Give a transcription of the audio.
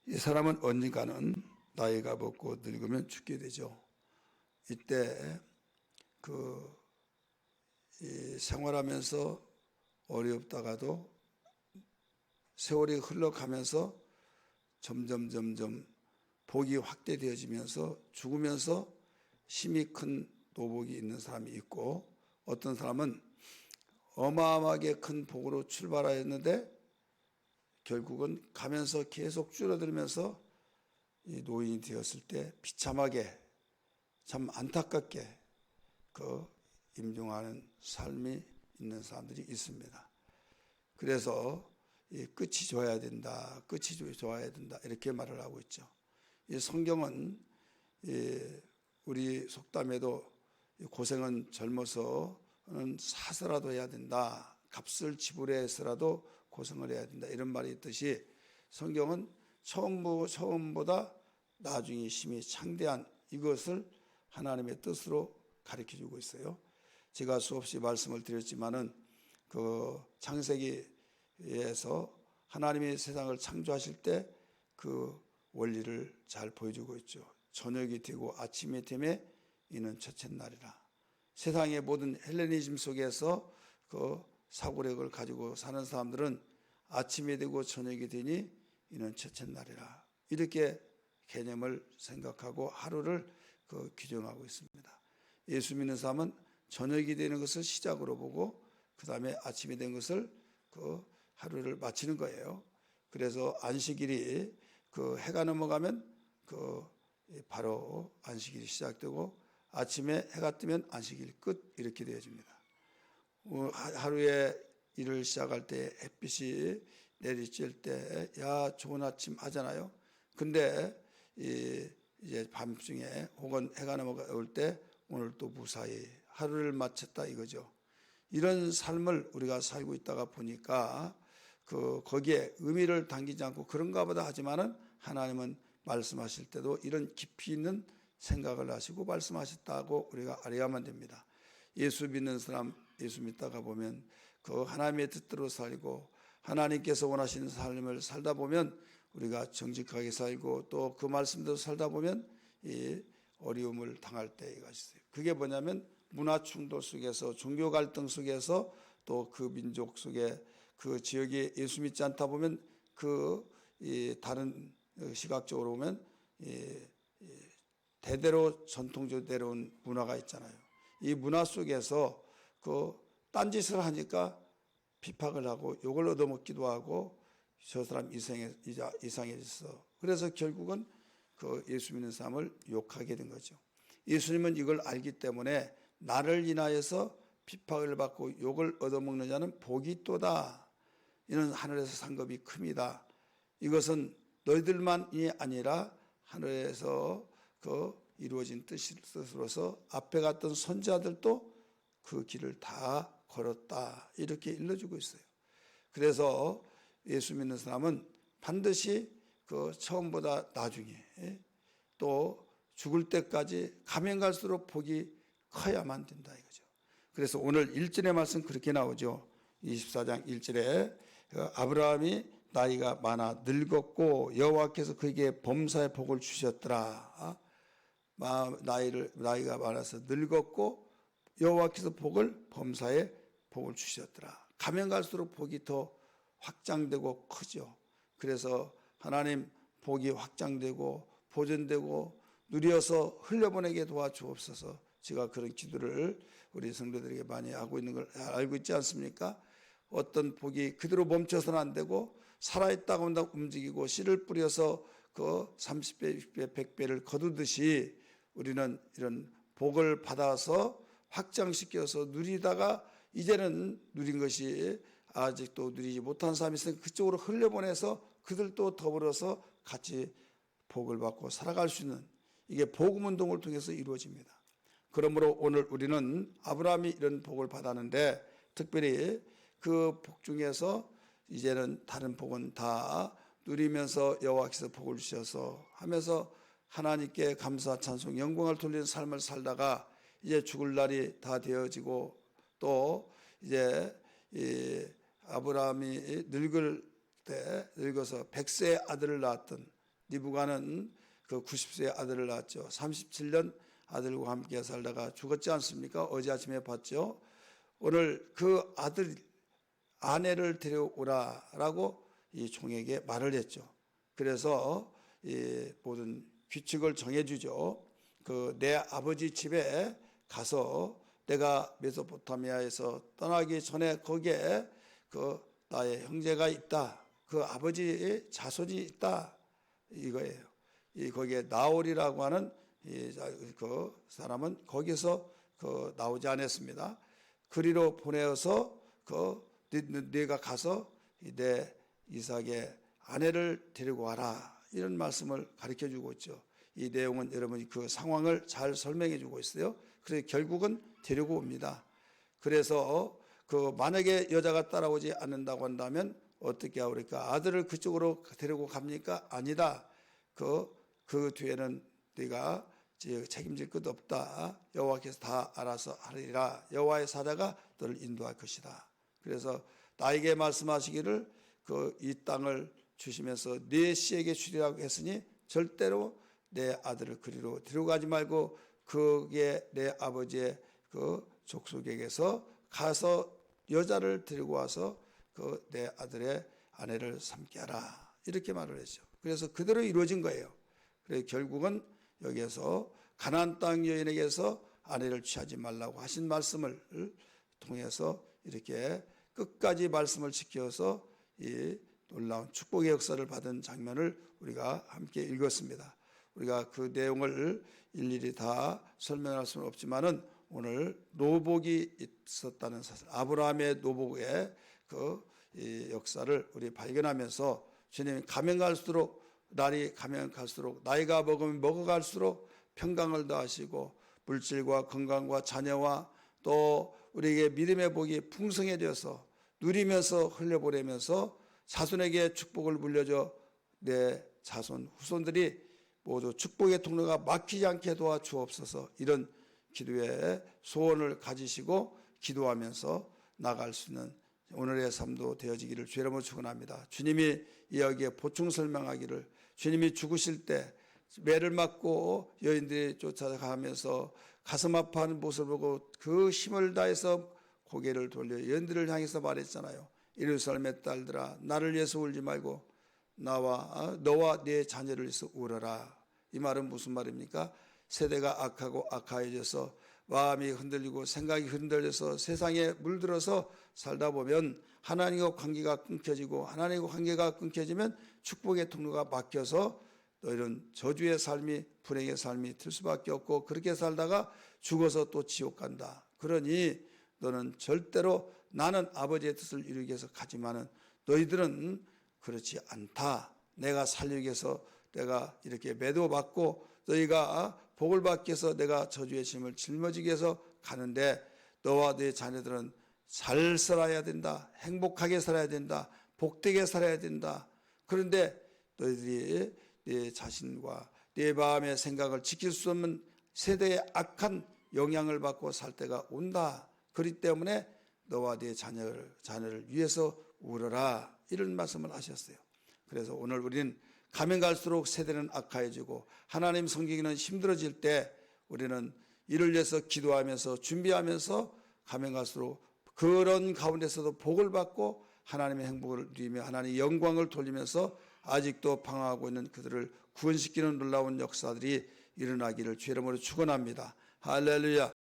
이 사람은 언젠가는 나이가 먹고 늙으면 죽게 되죠. 이때 이 생활하면서 어렵다가도 세월이 흘러가면서 점점 복이 확대되어지면서 죽으면서 힘이 큰 노복이 있는 사람이 있고, 어떤 사람은 어마어마하게 큰 복으로 출발하였는데 결국은 가면서 계속 줄어들면서 이 노인이 되었을 때 비참하게, 참 안타깝게 임종하는 삶이 있는 사람들이 있습니다. 그래서 이 끝이 좋아야 된다, 끝이 좋아야 된다, 이렇게 말을 하고 있죠. 이 성경은 우리 속담에도 고생은 젊어서는 사서라도 해야 된다, 값을 지불해서라도 고생을 해야 된다, 이런 말이 있듯이 성경은 처음보다 나중에 힘이 창대한 이것을 하나님의 뜻으로 가르쳐주고 있어요. 제가 수없이 말씀을 드렸지만은 창세기에서 하나님이 세상을 창조하실 때 그 원리를 잘 보여주고 있죠. 저녁이 되고 아침이 되매 이는 첫째 날이라. 세상의 모든 헬레니즘 속에서 사고력을 가지고 사는 사람들은 아침이 되고 저녁이 되니 이는 첫째 날이라, 이렇게 개념을 생각하고 하루를 규정하고 있습니다. 예수 믿는 사람은 저녁이 되는 것을 시작으로 보고 그 다음에 아침이 된 것을 하루를 마치는 거예요. 그래서 안식일이 해가 넘어가면 바로 안식일이 시작되고 아침에 해가 뜨면 안식일 끝, 이렇게 되어집니다. 하루에 일을 시작할 때 햇빛이 내리쬐을 때 야 좋은 아침 하잖아요. 근데 이제 밤중에 혹은 해가 넘어올 때 오늘 또 무사히 하루를 마쳤다, 이거죠. 이런 삶을 우리가 살고 있다가 보니까 거기에 의미를 담기지 않고 그런가 보다 하지만은 하나님은 말씀하실 때도 이런 깊이 있는 생각을 하시고 말씀하셨다고 우리가 알아야만 됩니다. 예수 믿는 사람, 예수 믿다가 보면 하나님의 뜻대로 살고 하나님께서 원하시는 삶을 살다 보면 우리가 정직하게 살고 또 그 말씀대로 살다 보면 이 어려움을 당할 때가 있어요. 그게 뭐냐면 문화 충돌 속에서, 종교 갈등 속에서, 또 그 민족 속에 그 지역에 예수 믿지 않다 보면 다른 시각적으로 보면 대대로 전통적으로 내려온 문화가 있잖아요. 이 문화 속에서 딴짓을 하니까 비판을 하고 욕을 얻어먹기도 하고 저 사람 이상해졌어. 그래서 결국은 예수 믿는 사람을 욕하게 된 거죠. 예수님은 이걸 알기 때문에 나를 인하여서 비판을 받고 욕을 얻어먹는 자는 복이 있도다. 이는 하늘에서 상급이 큽니다. 이것은 너희들만이 아니라 하늘에서 이루어진 뜻으로서 앞에 갔던 선지자들도 그 길을 다 걸었다, 이렇게 일러주고 있어요. 그래서 예수 믿는 사람은 반드시 처음보다 나중에 또 죽을 때까지 가면 갈수록 복이 커야만 된다, 이거죠. 그래서 오늘 1절의 말씀 그렇게 나오죠. 24장 1절에 아브라함이 나이가 많아 늙었고 여호와께서 그에게 범사의 복을 주셨더라. 나이가 많아서 늙었고 여호와께서 범사의 복을 주셨더라. 가면 갈수록 복이 더 확장되고 크죠. 그래서 하나님 복이 확장되고 보존되고 누려서 흘려보내게 도와주옵소서. 제가 그런 기도를 우리 성도들에게 많이 하고 있는 걸 알고 있지 않습니까? 어떤 복이 그대로 멈춰서는 안 되고 살아있다고 한다 움직이고 씨를 뿌려서 30배, 60배, 100배를 거두듯이 우리는 이런 복을 받아서 확장시켜서 누리다가 이제는 누린 것이 아직도 누리지 못한 사람이 있으니까 그쪽으로 흘려보내서 그들도 더불어서 같이 복을 받고 살아갈 수 있는, 이게 복음운동을 통해서 이루어집니다. 그러므로 오늘 우리는 아브라함이 이런 복을 받았는데 특별히 그 복 중에서 이제는 다른 복은 다 누리면서 여호와께서 복을 주셔서 하면서 하나님께 감사 찬송 영광을 돌리는 삶을 살다가 이제 죽을 날이 다 되어지고 또 이제 아브라함이 늙어서 100세의 아들을 낳았던 리브가는 그 90세의 아들을 낳았죠. 37년 아들과 함께 살다가 죽었지 않습니까? 어제 아침에 봤죠. 오늘 그 아내를 데려오라라고 이 종에게 말을 했죠. 그래서 이 모든 규칙을 정해주죠. 그 내 아버지 집에 가서 내가 메소포타미아에서 떠나기 전에 거기에 그 나의 형제가 있다. 그 아버지의 자손이 있다. 이거예요. 거기에 나홀이라고 하는 그 사람은 거기서 그 나오지 않았습니다. 그리로 보내어서 네가 가서 내 이삭의 아내를 데리고 와라. 이런 말씀을 가르쳐 주고 있죠. 이 내용은 여러분이 그 상황을 잘 설명해 주고 있어요. 그래서 결국은 데리고 옵니다. 그래서 만약에 여자가 따라오지 않는다고 한다면 어떻게 하오리까? 아들을 그쪽으로 데리고 갑니까? 아니다. 그 뒤에는 네가 책임질 것 없다. 여호와께서 다 알아서 하리라. 여호와의 사자가 너를 인도할 것이다. 그래서 나에게 말씀하시기를 이 땅을 주시면서 네 씨에게 주리라고 했으니 절대로 내 아들을 그리로 데려가지 말고 그게 내 아버지의 그 족속에게서 가서 여자를 데리고 와서 내 아들의 아내를 삼게 하라. 이렇게 말을 했죠. 그래서 그대로 이루어진 거예요. 그래서 결국은 여기에서 가나안 땅 여인에게서 아내를 취하지 말라고 하신 말씀을 통해서 이렇게 끝까지 말씀을 지켜서 이 놀라운 축복의 역사를 받은 장면을 우리가 함께 읽었습니다. 우리가 그 내용을 일일이 다 설명할 수는 없지만은 오늘 노복이 있었다는 사실, 아브라함의 노복의 이 역사를 우리 발견하면서 주님이 가면 갈수록 날이 가면 갈수록 나이가 먹으면 먹어갈수록 평강을 더하시고 물질과 건강과 자녀와 또 우리에게 믿음의 복이 풍성해져서 누리면서 흘려보내면서 자손에게 축복을 물려줘 내 자손 후손들이 모두 축복의 통로가 막히지 않게 도와주옵소서. 이런 기도의 소원을 가지시고 기도하면서 나갈 수 있는 오늘의 삶도 되어지기를 주의 이름으로 축원합니다. 주님이 이야기에 보충 설명하기를 주님이 죽으실 때 매를 맞고 여인들이 쫓아가면서 가슴 아파하는 모습을 보고 그 힘을 다해서 고개를 돌려 여인들을 향해서 말했잖아요. 예루살렘의 딸들아 나를 위해서 울지 말고 너와 네 자녀를 위해서 울어라. 이 말은 무슨 말입니까? 세대가 악하고 악하여져서 마음이 흔들리고 생각이 흔들려서 세상에 물들어서 살다 보면 하나님과 관계가 끊겨지고 하나님과 관계가 끊겨지면 축복의 통로가 막혀서 너희는 저주의 삶이 불행의 삶이 들 수밖에 없고 그렇게 살다가 죽어서 또 지옥 간다. 그러니 너는 절대로 나는 아버지의 뜻을 이루기 위해서 가지만은 너희들은 그렇지 않다. 내가 살리기 위해서 내가 이렇게 매도받고 너희가 복을 받기 위해서 내가 저주의 짐을 짊어지기 위해서 가는데 너와 네 자녀들은 잘 살아야 된다. 행복하게 살아야 된다. 복되게 살아야 된다. 그런데 너희들이 네 자신과 네 마음의 생각을 지킬 수 없는 세대의 악한 영향을 받고 살 때가 온다. 그렇기 때문에 너와 네 자녀를 위해서 울어라. 이런 말씀을 하셨어요. 그래서 오늘 우리는 가면 갈수록 세대는 악화해지고 하나님 섬기기는 힘들어질 때 우리는 이를 위해서 기도하면서 준비하면서 가면 갈수록 그런 가운데서도 복을 받고 하나님의 행복을 누리며 하나님의 영광을 돌리면서 아직도 방황하고 있는 그들을 구원시키는 놀라운 역사들이 일어나기를 주의 이름으로 축원합니다. 할렐루야.